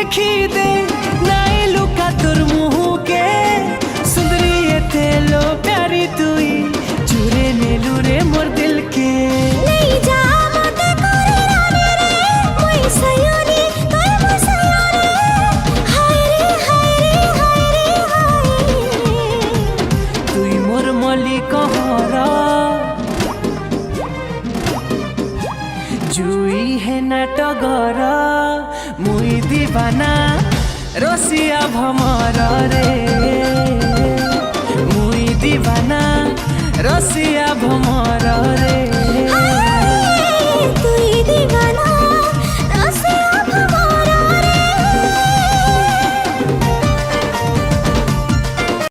देखी दे नाई लुका तोर मुँह के सुंदरी ये तेलो प्यारी तुई चूरे नेलू रे मोर दिल के नहीं जा मते करे रानी रे मोई सयोनी तोय मो सयोनी हाय रे हाय रे हाय रे तुई मोर मली कहरा जुई है नाटगर मुई दीवाना रसिया भमर रे मुई दीवाना रसिया भमर रे।